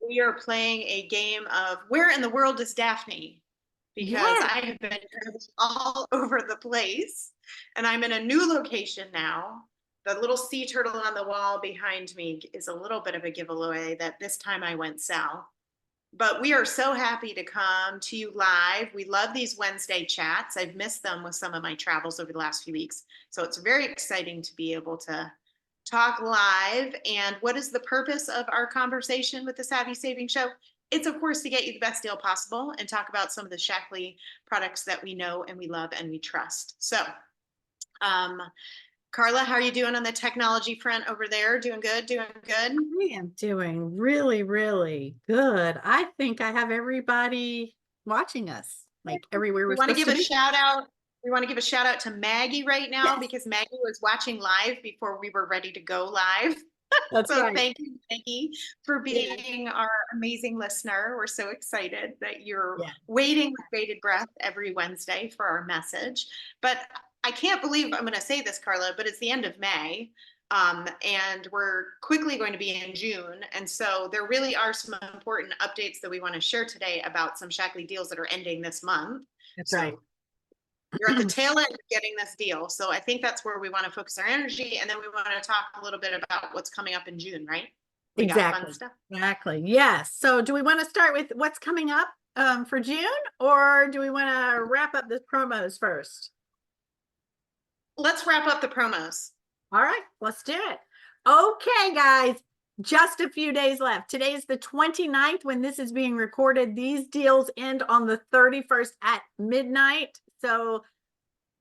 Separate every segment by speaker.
Speaker 1: we are playing a game of Where in the World is Daphne? Because
Speaker 2: Yes.
Speaker 1: I have been all over the place and I'm in a new location now. The little sea turtle on the wall behind me is a little bit of a giveaway that this time I went south. But we are so happy to come to you live. We love these Wednesday chats. I've missed them with some of my travels over the last few weeks. So it's very exciting to be able to talk live. And what is the purpose of our conversation with the Savvy Saving Show? It's, of course, to get you the best deal possible and talk about some of the Shaklee products that we know and we love and we trust. So, um, Carla, how are you doing on the technology front over there? Doing good? Doing good?
Speaker 2: I am doing really, really good. I think I have everybody watching us, like everywhere
Speaker 1: We
Speaker 2: we're
Speaker 1: want to
Speaker 2: supposed
Speaker 1: give
Speaker 2: to
Speaker 1: a
Speaker 2: be.
Speaker 1: shout out. We want to give a shout out to Maggie right now
Speaker 2: Yes,
Speaker 1: because Maggie was watching live before we were ready to go live.
Speaker 2: that's
Speaker 1: So
Speaker 2: right.
Speaker 1: thank you, Maggie, for
Speaker 2: Yeah.
Speaker 1: being our amazing listener. We're so excited that you're
Speaker 2: Yeah.
Speaker 1: waiting with bated breath every Wednesday for our message. But I can't believe I'm going to say this, Carla, but it's the end of May. And we're quickly going to be in June. And so there really are some important updates that we want to share today about some Shaklee deals that are ending this month.
Speaker 2: That's right.
Speaker 1: So you're at the tail end of getting this deal. So I think that's where we want to focus our energy. And then we want to talk a little bit about what's coming up in June, right? We got fun
Speaker 2: Exactly.
Speaker 1: stuff.
Speaker 2: Exactly. Yes. So do we want to start with what's coming up for June, or do we want to wrap up the promos first?
Speaker 1: Let's wrap up the promos.
Speaker 2: All right, let's do it. Okay, guys, just a few days left. Today is the 29th when this is being recorded. These deals end on the 31st at midnight. So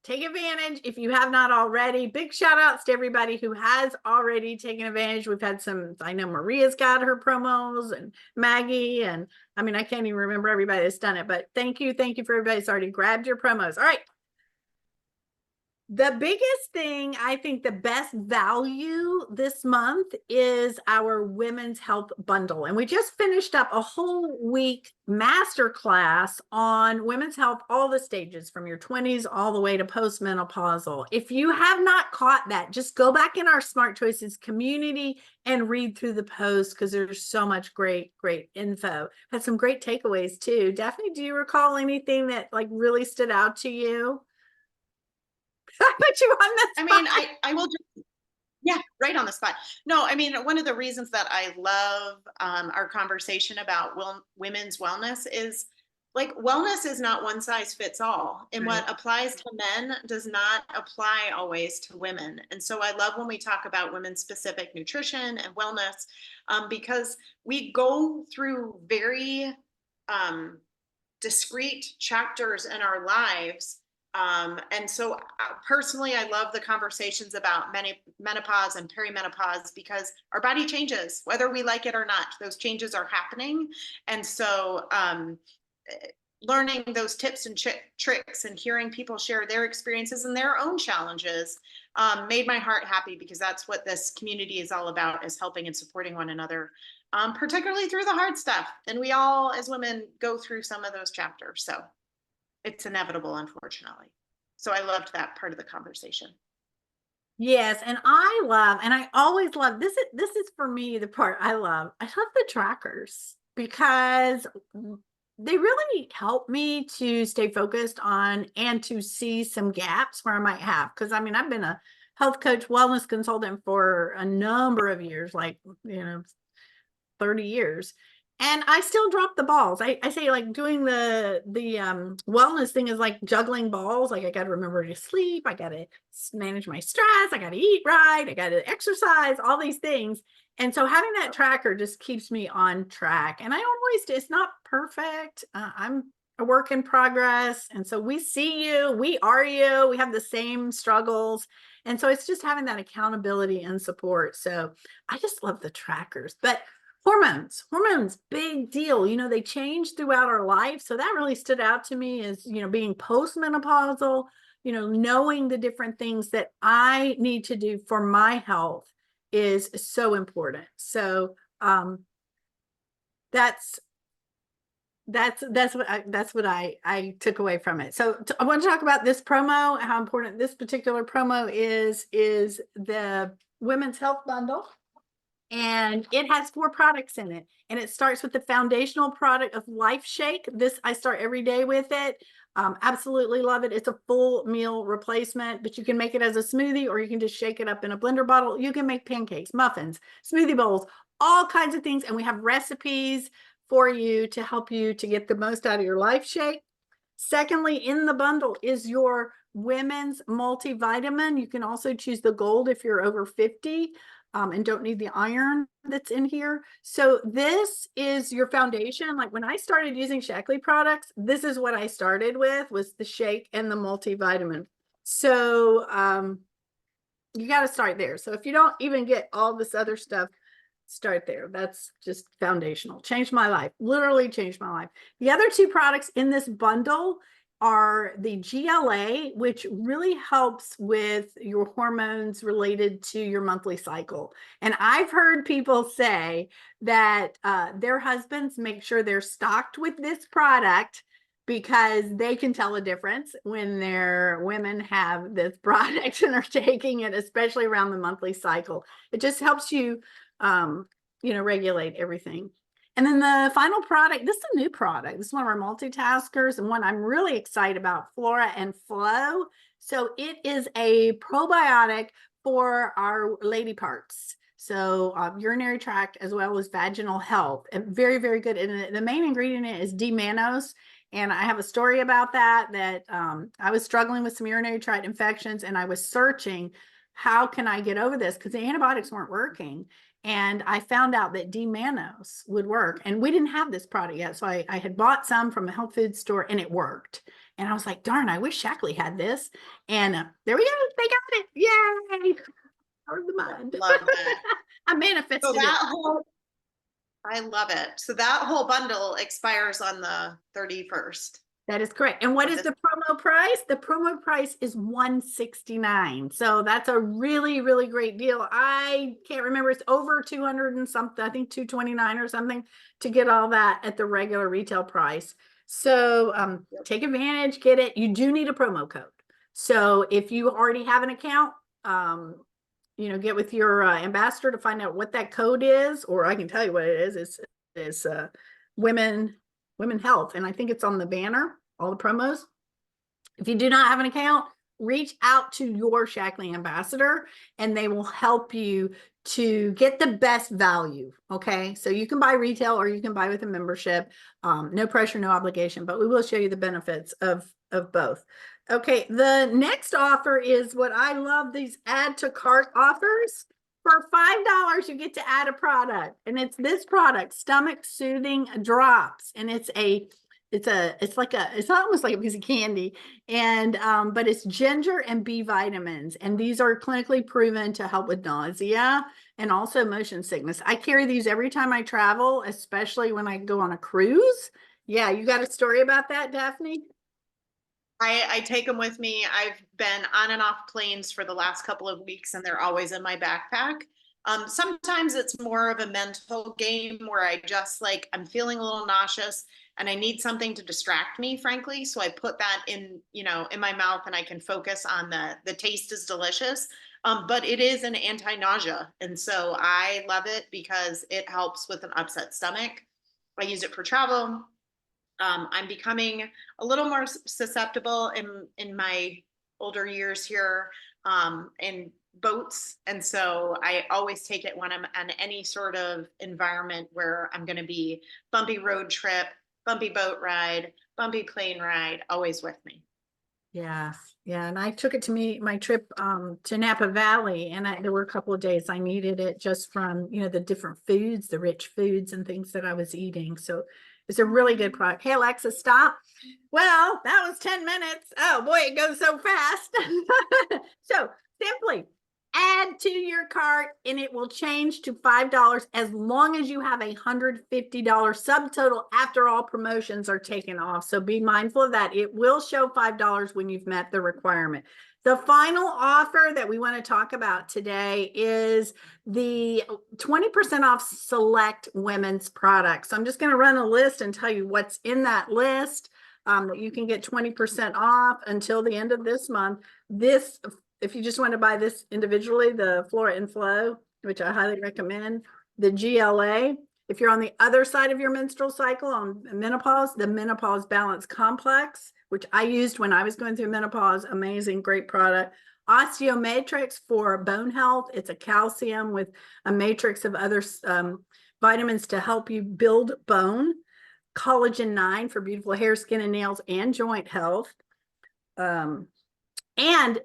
Speaker 2: take advantage if you have not already. Big shout outs to everybody who has already taken advantage. We've had some, I know Maria's got her promos and Maggie, and I mean, I can't even remember everybody that's done it, but thank you. Thank you for everybody that's already grabbed your promos. All right. The biggest thing, I think the best value this month is our women's health bundle. And we just finished up a whole week masterclass on women's health, all the stages from your 20s all the way to postmenopausal. If you have not caught that, just go back in our Smart Choices community and read through the post because there's so much great info. Had some great takeaways too. Daphne, do you recall anything that like really stood out to you? I put you on the
Speaker 1: I
Speaker 2: spot.
Speaker 1: mean, I will just, yeah, right on the spot. No, I mean, one of the reasons that I love our conversation about women's wellness is like wellness is not one size fits all. And
Speaker 2: Right.
Speaker 1: what applies to men does not apply always to women. And so I love when we talk about women specific nutrition and wellness because we go through very discrete chapters in our lives. And so personally, I love the conversations about menopause and perimenopause because our body changes, whether we like it or not. Those changes are happening. And so learning those tips and tricks and hearing people share their experiences and their own challenges made my heart happy because that's what this community is all about, is helping and supporting one another, particularly through the hard stuff. And we all, as women, go through some of those chapters. So it's inevitable, unfortunately. So I loved that part of the conversation.
Speaker 2: Yes, and I love, and I always love this. This is for me the part I love. I love the trackers because they really help me to stay focused on and to see some gaps where I might have. Because I mean, I've been a health coach, wellness consultant for a number of years, like 30 years. And I still drop the balls. I say like doing the wellness thing is like juggling balls. Like I got to remember to sleep. I got to manage my stress. I got to eat right. I got to exercise, all these things. And so having that tracker just keeps me on track. And I always, it's not perfect. I'm a work in progress. And so we see you, we are you, we have the same struggles. And so it's just having that accountability and support. So I just love the trackers. But hormones, big deal. They change throughout our life. So that really stood out to me as, being postmenopausal, knowing the different things that I need to do for my health is so important. So that's what I took away from it. So I want to talk about this promo, how important this particular promo is the women's health bundle. and it has 4 products in it. And it starts with the foundational product of Life Shake. This I start every day with it. Absolutely love it. It's a full meal replacement, but you can make it as a smoothie, or you can just shake it up in a blender bottle. You can make pancakes, muffins, smoothie bowls, all kinds of things. And we have recipes for you to help you to get the most out of your Life Shake. Secondly, in the bundle is your women's multivitamin. You can also choose the gold if you're over 50 and don't need the iron that's in here. So this is your foundation. Like when I started using Shaklee products, this is what I started with, was the shake and the multivitamin. So you got to start there. So if you don't even get all this other stuff, start there. That's just foundational. Changed my life. Literally changed my life. The other 2 products in this bundle are the GLA, which really helps with your hormones related to your monthly cycle. And I've heard people say that their husbands make sure they're stocked with this product because they can tell a difference when their women have this product and are taking it, especially around the monthly cycle. It just helps you, regulate everything. And then the final product, this is a new product. This is one of our multitaskers and one I'm really excited about, Flora and Flow. So it is a probiotic for our lady parts. So urinary tract as well as vaginal health, and very, very good. And the main ingredient is D-mannose. And I have a story about that I was struggling with some urinary tract infections, and I was searching, how can I get over this? Because the antibiotics weren't working. And I found out that D-mannose would work. And we didn't have this product yet. So I had bought some from a health food store and it worked. And I was like, darn, I wish Shaklee had this. And there we go. They got it. Yay. Out of the mind.
Speaker 1: Love that.
Speaker 2: I manifested
Speaker 1: So that
Speaker 2: it.
Speaker 1: whole, I love it. So that whole bundle expires on the 31st.
Speaker 2: That is correct. And what is the promo price? The promo price is $169. So that's a really, really great deal. I can't remember. It's over 200 and something. I think 229 or something to get all that at the regular retail price. So take advantage, get it. You do need a promo code. So if you already have an account, get with your ambassador to find out what that code is, or I can tell you what it is. It's women health. And I think it's on the banner, all the promos. If you do not have an account, reach out to your Shaklee ambassador and they will help you to get the best value. Okay. So you can buy retail or you can buy with a membership. No pressure, no obligation, but we will show you the benefits of both. Okay. The next offer is what I love, these add to cart offers. For $5, you get to add a product, and it's this product, Stomach Soothing Drops, and it's almost like a piece of candy, and but it's ginger and B vitamins, and these are clinically proven to help with nausea and also motion sickness. I carry these every time I travel, especially when I go on a cruise. Yeah, you got a story about that, Daphne?
Speaker 1: I take them with me. I've been on and off planes for the last couple of weeks and they're always in my backpack. Sometimes it's more of a mental game where I'm feeling a little nauseous and I need something to distract me, frankly. So I put that in my mouth and I can focus on the taste is delicious. But it is an anti-nausea. And so I love it because it helps with an upset stomach. I use it for travel. I'm becoming a little more susceptible in my older years here in boats. And so I always take it when I'm on any sort of environment where I'm going to be bumpy road trip, bumpy boat ride, bumpy plane ride, always with me.
Speaker 2: Yeah. And I took it to my trip to Napa Valley, and there were a couple of days I needed it just from, the different foods, the rich foods and things that I was eating. So it's a really good product. Hey, Alexa, stop. Well, that was 10 minutes. Oh boy, it goes so fast. So simply add to your cart and it will change to $5 as long as you have $150 subtotal after all promotions are taken off. So be mindful of that. It will show $5 when you've met the requirement. The final offer that we want to talk about today is the 20% off select women's products. So I'm just going to run a list and tell you what's in that list that you can get 20% off until the end of this month. If you just want to buy this individually, the Flora and Flow, which I highly recommend. The GLA, if you're on the other side of your menstrual cycle on menopause, the Menopause Balance Complex, which I used when I was going through menopause, amazing, great product. Osteomatrix for bone health. It's a calcium with a matrix of other vitamins to help you build bone. Collagen 9 for beautiful hair, skin, and nails, and joint health. And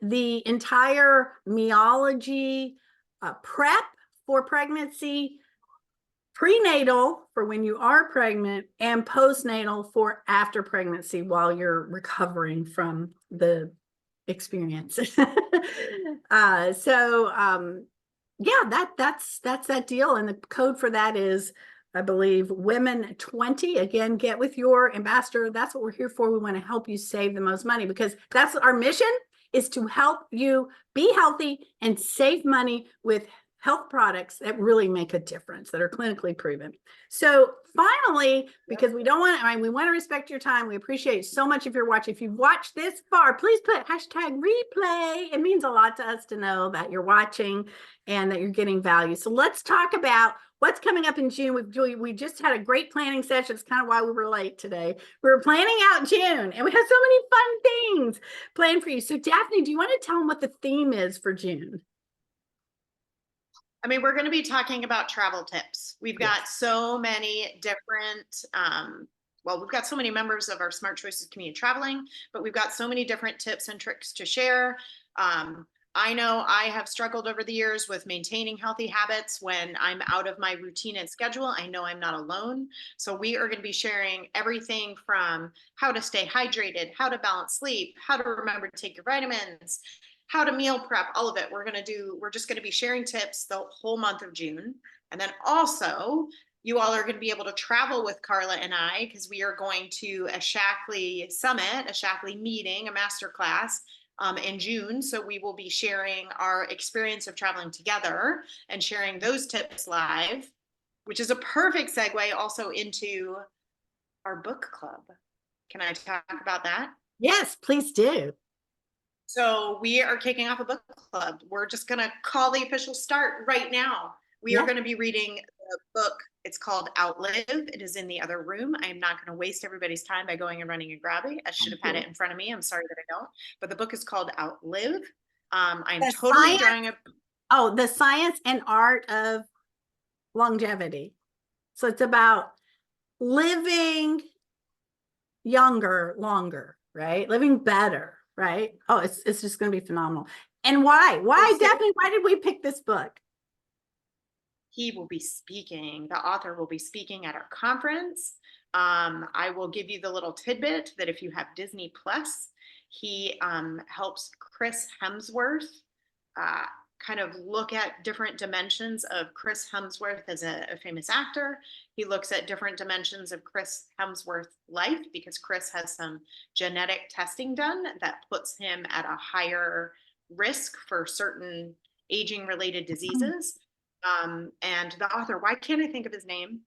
Speaker 2: the entire Meology prep for pregnancy, prenatal for when you are pregnant, and postnatal for after pregnancy while you're recovering from the experience. Yeah, that's that deal. And the code for that is, I believe, women 20. Again, get with your ambassador. That's what we're here for. We want to help you save the most money, because that's our mission, is to help you be healthy and save money with health products that really make a difference, that are clinically proven. So finally, because we don't want to, we want to respect your time. We appreciate so much if you're watching. If you've watched this far, please put hashtag replay. It means a lot to us to know that you're watching and that you're getting value. So let's talk about what's coming up in June. We just had a great planning session. It's kind of why we were late today. We were planning out June, and we have so many fun things planned for you. So Daphne, do you want to tell them what the theme is for June?
Speaker 1: I mean, we're going to be talking about travel tips. We've got so many different, well, we've got so many members of our Smart Choices community traveling, but we've got so many different tips and tricks to share. I know I have struggled over the years with maintaining healthy habits when I'm out of my routine and schedule. I know I'm not alone. So we are going to be sharing everything from how to stay hydrated, how to balance sleep, how to remember to take your vitamins, how to meal prep, all of it. We're just going to be sharing tips the whole month of June. And then also, you all are going to be able to travel with Carla and I, because we are going to a Shaklee summit, a Shaklee meeting, a masterclass in June. So we will be sharing our experience of traveling together and sharing those tips live, which is a perfect segue also into our book club. Can I talk about that?
Speaker 2: Yes, please do.
Speaker 1: So we are kicking off a book club. We're just going to call the official start right now. We are going to be reading a book. It's called Outlive. It is in the other room. I am not going to waste everybody's time by going and running and grabbing it. I should have had it in front of me. I'm sorry that I don't. But the book is called Outlive. I'm totally drawing a...
Speaker 2: Oh, the science and art of longevity. So it's about living younger, longer, right? Living better, right? Oh, it's just going to be phenomenal. And why? Why, Daphne, why did we pick this book?
Speaker 1: He will be speaking. The author will be speaking at our conference. I will give you the little tidbit that if you have Disney Plus, he helps Chris Hemsworth kind of look at different dimensions of Chris Hemsworth as a famous actor. He looks at different dimensions of Chris Hemsworth's life, because Chris has some genetic testing done that puts him at a higher risk for certain aging related diseases. And the author, why can't I think of his name?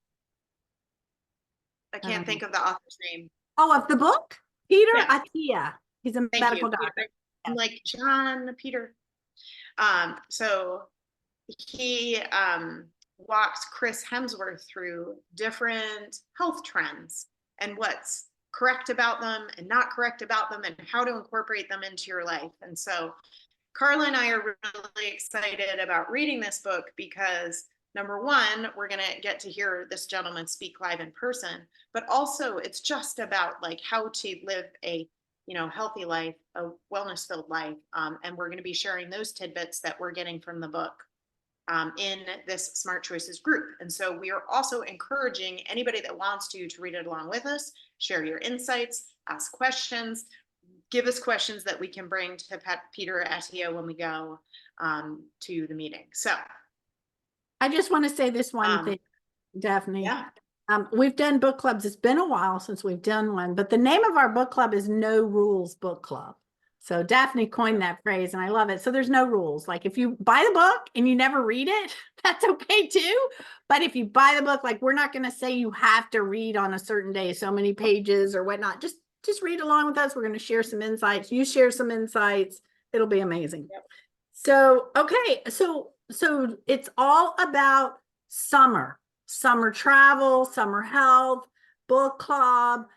Speaker 1: I can't think of the author's name.
Speaker 2: Oh, of the book? Peter Attia. He's a medical doctor.
Speaker 1: I'm like, John Peter. So he walks Chris Hemsworth through different health trends and what's correct about them and not correct about them, and how to incorporate them into your life. And so Carla and I are really excited about reading this book because, number one, we're going to get to hear this gentleman speak live in person, but also it's just about like how to live a healthy life, a wellness filled life. And we're going to be sharing those tidbits that we're getting from the book in this Smart Choices group. And so we are also encouraging anybody that wants to read it along with us, share your insights, ask questions, give us questions that we can bring to Peter Attia when we go to the meeting. So
Speaker 2: I just want to say this one thing, Daphne.
Speaker 1: Yeah.
Speaker 2: We've done book clubs. It's been a while since we've done one, but the name of our book club is No Rules Book Club. So Daphne coined that phrase and I love it. So there's no rules. Like if you buy the book and you never read it, that's okay too. But if you buy the book, like we're not going to say you have to read on a certain day, so many pages or whatnot. Just read along with us. We're going to share some insights. You share some insights. It'll be amazing. Yep. So, okay. So so it's all about summer travel, summer health, book club,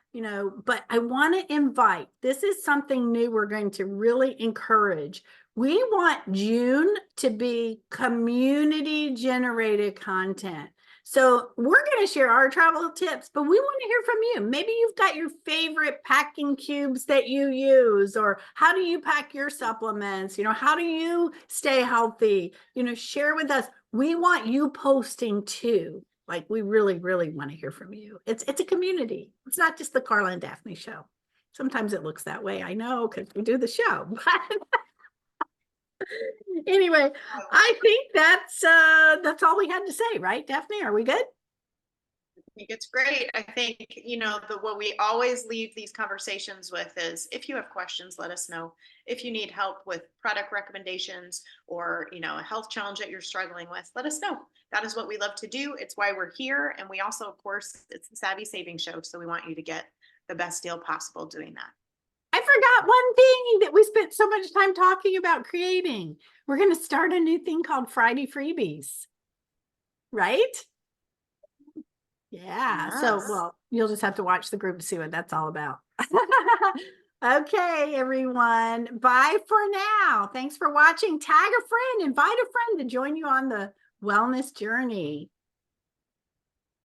Speaker 2: but I want to invite, this is something new we're going to really encourage. We want June to be community generated content. So we're going to share our travel tips, but we want to hear from you. Maybe you've got your favorite packing cubes that you use, or how do you pack your supplements? How do you stay healthy? Share with us. We want you posting too. Like, we really, really want to hear from you. It's a community. It's not just the Carla and Daphne show. Sometimes it looks that way. I know, because we do the show. But anyway, I think that's all we had to say, right, Daphne? Are we good?
Speaker 1: I think it's great. I think, what we always leave these conversations with is, if you have questions, let us know. If you need help with product recommendations, or, a health challenge that you're struggling with, let us know. That is what we love to do. It's why we're here. And we also, of course, it's the Savvy Saving Show. So we want you to get the best deal possible doing that.
Speaker 2: I forgot one thing that we spent so much time talking about creating. We're going to start a new thing called Friday Freebies, right? Yeah. So,
Speaker 1: Yes.
Speaker 2: well, you'll just have to watch the group to see what that's all about. Okay, everyone. Bye for now. Thanks for watching. Tag a friend, invite a friend to join you on the wellness journey.